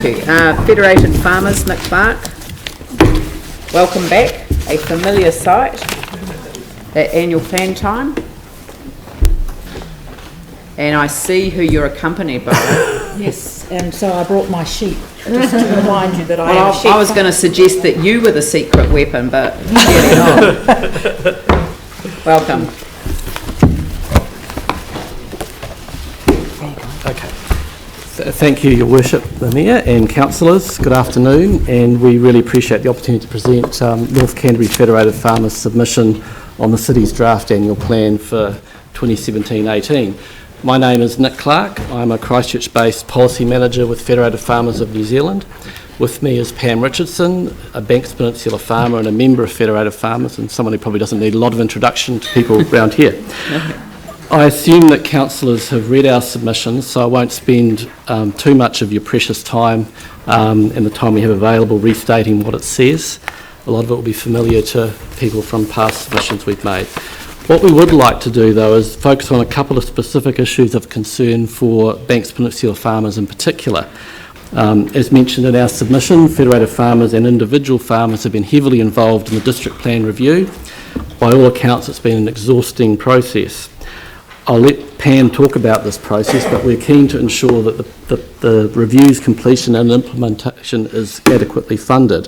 Federated Farmers, Nick Clark. Welcome back, a familiar sight at annual plan time. And I see who you're accompanied by. Yes, and so I brought my sheep just to remind you that I am a sheep. I was going to suggest that you were the secret weapon, but clearly not. Welcome. Okay. Thank you, Your Worship, the Mayor and Councillors. Good afternoon, and we really appreciate the opportunity to present North Canterbury Federated Farmers' submission on the City's draft annual plan for 2017-18. My name is Nick Clark. I'm a Christchurch-based policy manager with Federated Farmers of New Zealand. With me is Pam Richardson, a Banks Peninsula farmer and a member of Federated Farmers, and someone who probably doesn't need a lot of introduction to people around here. I assume that councillors have read our submissions, so I won't spend too much of your precious time and the time we have available restating what it says. A lot of it will be familiar to people from past submissions we've made. What we would like to do, though, is focus on a couple of specific issues of concern for Banks Peninsula farmers in particular. As mentioned in our submission, Federated Farmers and individual farmers have been heavily involved in the district plan review. By all accounts, it's been an exhausting process. I'll let Pam talk about this process, but we're keen to ensure that the review's completion and implementation is adequately funded.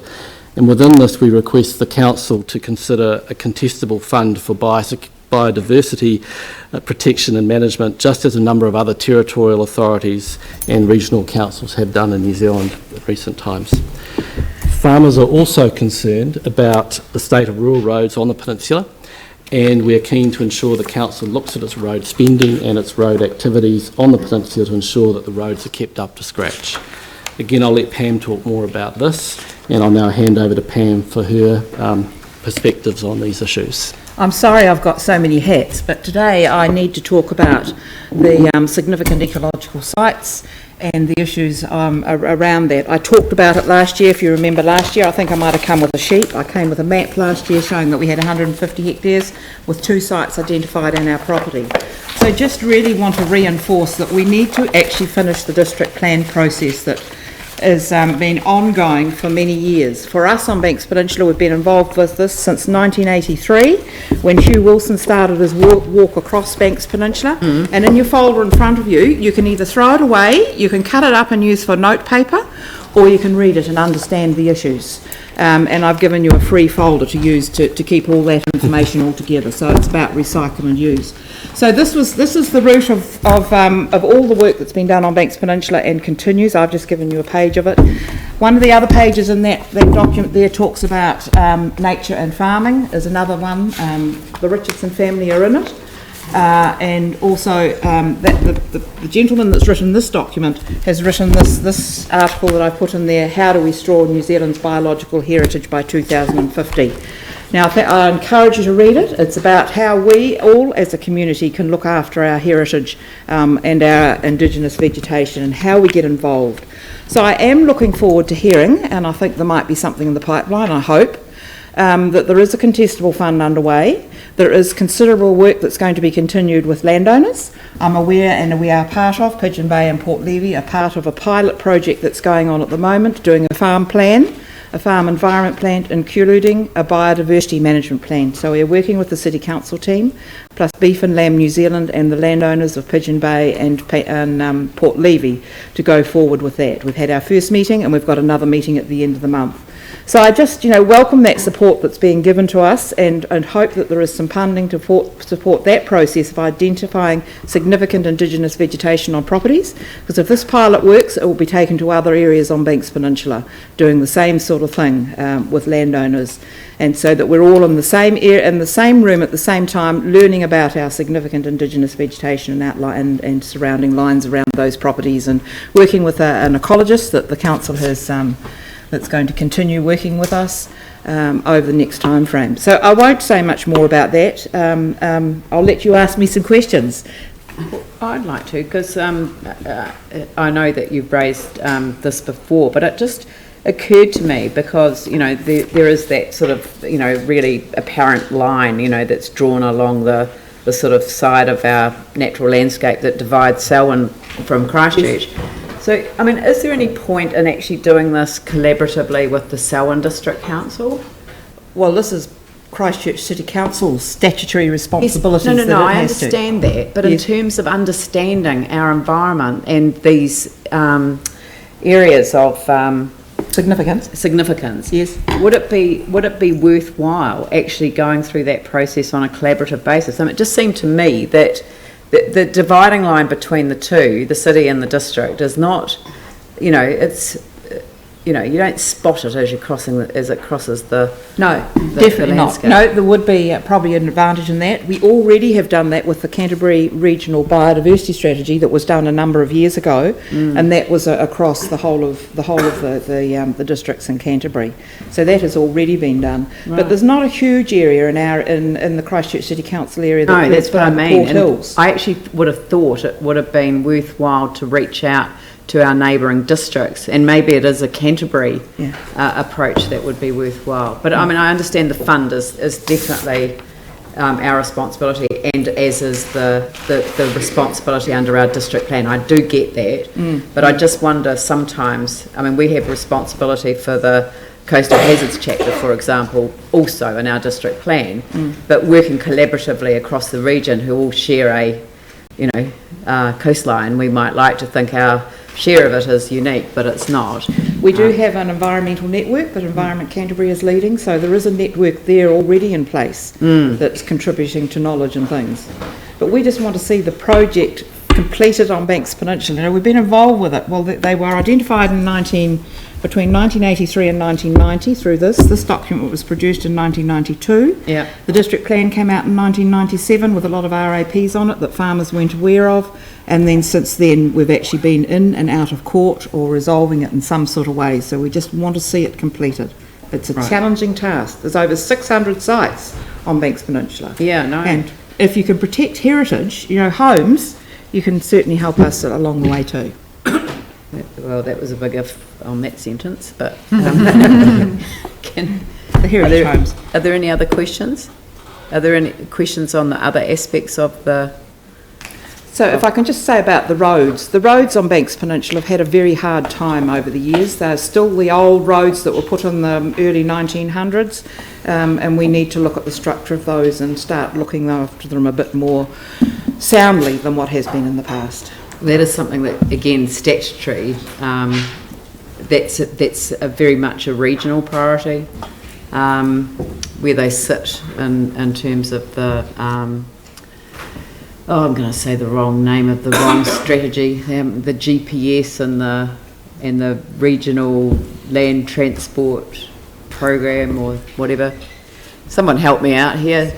And within this, we request the Council to consider a contestable fund for biodiversity protection and management, just as a number of other territorial authorities and regional councils have done in New Zealand in recent times. Farmers are also concerned about the state of rural roads on the peninsula, and we're keen to ensure the Council looks at its road spending and its road activities on the peninsula to ensure that the roads are kept up to scratch. Again, I'll let Pam talk more about this, and I'll now hand over to Pam for her perspectives on these issues. I'm sorry I've got so many hats, but today I need to talk about the significant ecological sites and the issues around that. I talked about it last year. If you remember last year, I think I might have come with a sheet. I came with a map last year showing that we had 150 hectares with 2 sites identified in our property. So just really want to reinforce that we need to actually finish the district plan process that has been ongoing for many years. For us on Banks Peninsula, we've been involved with this since 1983, when Hugh Wilson started his walk across Banks Peninsula. And in your folder in front of you, you can either throw it away, you can cut it up and use for note paper, or you can read it and understand the issues. And I've given you a free folder to use to keep all that information all together. So it's about recycle and use. So this is the root of all the work that's been done on Banks Peninsula and continues. I've just given you a page of it. One of the other pages in that document there talks about nature and farming is another one. The Richardson family are in it. And also the gentleman that's written this document has written this article that I put in there, How Do We Restore New Zealand's Biological Heritage by 2050. Now I encourage you to read it. It's about how we all as a community can look after our heritage and our indigenous vegetation and how we get involved. So I am looking forward to hearing, and I think there might be something in the pipeline, I hope, that there is a contestable fund underway. There is considerable work that's going to be continued with landowners. I'm aware, and we are part of, Pigeon Bay and Port Levy, are part of a pilot project that's going on at the moment, doing a farm plan, a farm environment plan, including a biodiversity management plan. So we're working with the City Council team, plus Beef and Lamb New Zealand and the landowners of Pigeon Bay and Port Levy to go forward with that. We've had our first meeting and we've got another meeting at the end of the month. So I just, welcome that support that's being given to us and hope that there is some funding to support that process of identifying significant Indigenous vegetation on properties, because if this pilot works, it will be taken to other areas on Banks Peninsula, doing the same sort of thing with landowners, and so that we're all in the same in the same room at the same time, learning about our significant Indigenous vegetation and outline and surrounding lines around those properties, and working with an ecologist that the council has that's going to continue working with us over the next time frame. So I won't say much more about that. I'll let you ask me some questions. I'd like to, because I know that you've raised this before, but it just occurred to me because, there is that sort of, really apparent line, that's drawn along the sort of side of our natural landscape that divides Selwyn from Christchurch. So, I mean, is there any point in actually doing this collaboratively with the Selwyn District Council? Well, this is Christchurch City Council's statutory responsibilities. No, I understand that, but in terms of understanding our environment and these areas of significance, yes, would it be worthwhile actually going through that process on a collaborative basis? I mean, it just seemed to me that the dividing line between the two, the city and the district, is not, it's, you don't spot it as you're crossing as it crosses the definitely not. No, there would be probably an advantage in that. We already have done that with the Canterbury Regional Biodiversity Strategy that was done a number of years ago, and that was across the whole of the districts in Canterbury. So that has already been done. Right. But there's not a huge area in the Christchurch City Council area. No, that's what I mean. I actually would have thought it would have been worthwhile to reach out to our neighbouring districts, and maybe it is a Canterbury approach that would be worthwhile. But I mean, I understand the fund is definitely our responsibility, and as is the responsibility under our district plan. I do get that, but I just wonder sometimes, I mean, we have responsibility for the coastal hazards chapter, for example, also in our district plan, but working collaboratively across the region who all share a coastline, we might like to think our share of it is unique, but it's not. We do have an environmental network that Environment Canterbury is leading, so there is a network there already in place that's contributing to knowledge and things. But we just want to see the project completed on Banks Peninsula. We've been involved with it. Well, they were identified between 1983 and 1990 through this. This document was produced in 1992. Yeah. The district plan came out in 1997 with a lot of RAPs on it that farmers weren't aware of, and then since then we've actually been in and out of court or resolving it in some sort of way, so we just want to see it completed. It's a challenging task. There's over 600 sites on Banks Peninsula. Yeah, no. And if you can protect heritage, homes, you can certainly help us along the way too. Well, that was a big if on that sentence, but the heritage homes. Are there any other questions? Are there any questions on the other aspects of the... So if I can just say about the roads on Banks Peninsula have had a very hard time over the years. They're still the old roads that were put in the early 1900s, and we need to look at the structure of those and start looking after them a bit more soundly than what has been in the past. That is something that, again, statutory, that's a very much a regional priority, where they sit in terms of the, I'm going to say the wrong name of the wrong strategy, the GPS and the regional land transport program or whatever. Someone help me out here.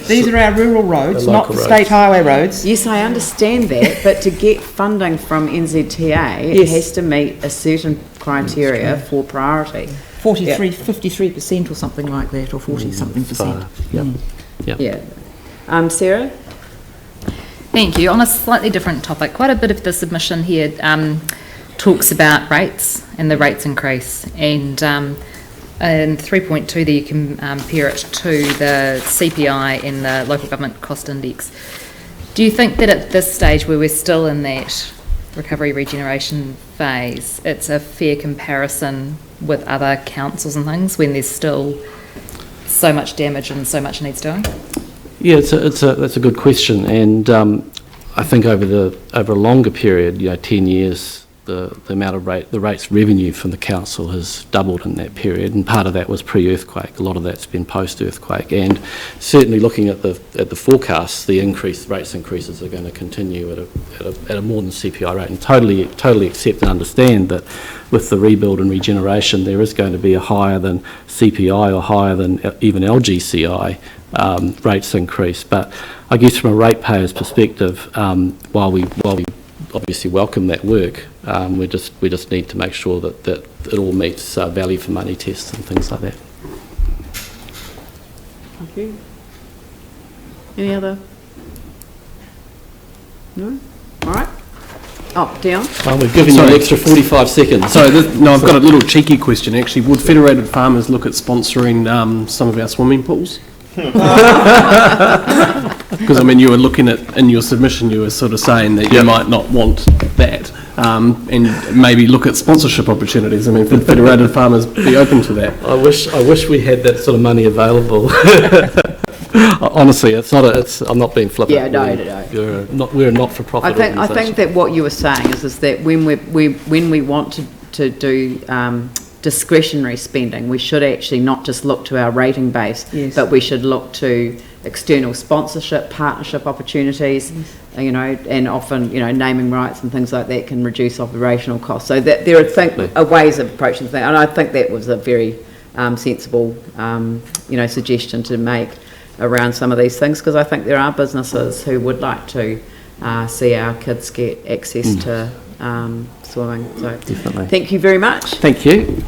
These are our rural roads, not the state highway roads. Yes, I understand that, but to get funding from NZTA, it has to meet a certain criteria for priority. 53% or something like that, or 40-something percent. Yeah. Sarah? Thank you. On a slightly different topic, quite a bit of the submission here talks about rates and the rates increase, and in 3.2 there you compare it to the CPI and the local government cost index. Do you think that at this stage where we're still in that recovery regeneration phase, it's a fair comparison with other councils and things when there's still so much damage and so much needs doing? Yeah, that's a good question, and I think over a longer period, 10 years, the amount of the rates revenue from the council has doubled in that period, and part of that was pre-earthquake. A lot of that's been post-earthquake, and certainly looking at the forecasts, the rates increases are going to continue at a more than CPI rate, and totally accept and understand that with the rebuild and regeneration, there is going to be a higher than CPI or higher than even LGCI rates increase. But I guess from a ratepayer's perspective, while we obviously welcome that work, we just need to make sure that it all meets value for money tests and things like that. Thank you. Any other? No? All right. Oh, down. Well, we've given you an extra 45 seconds. So, I've got a little cheeky question actually. Would Federated Farmers look at sponsoring some of our swimming pools? Because, I mean, you were looking at, in your submission, you were sort of saying that you might not want that, and maybe look at sponsorship opportunities. I mean, could Federated Farmers be open to that? I wish we had that sort of money available. Honestly, I'm not being flippant. Yeah, no. We're a not-for-profit organisation. I think that what you were saying is that when we want to do discretionary spending, we should actually not just look to our rating base, but we should look to external sponsorship, partnership opportunities, and often, naming rights and things like that can reduce operational costs. So that there are ways of approaching things, and I think that was a very sensible, suggestion to make around some of these things, because I think there are businesses who would like to see our kids get access to swimming. So definitely. Thank you very much. Thank you.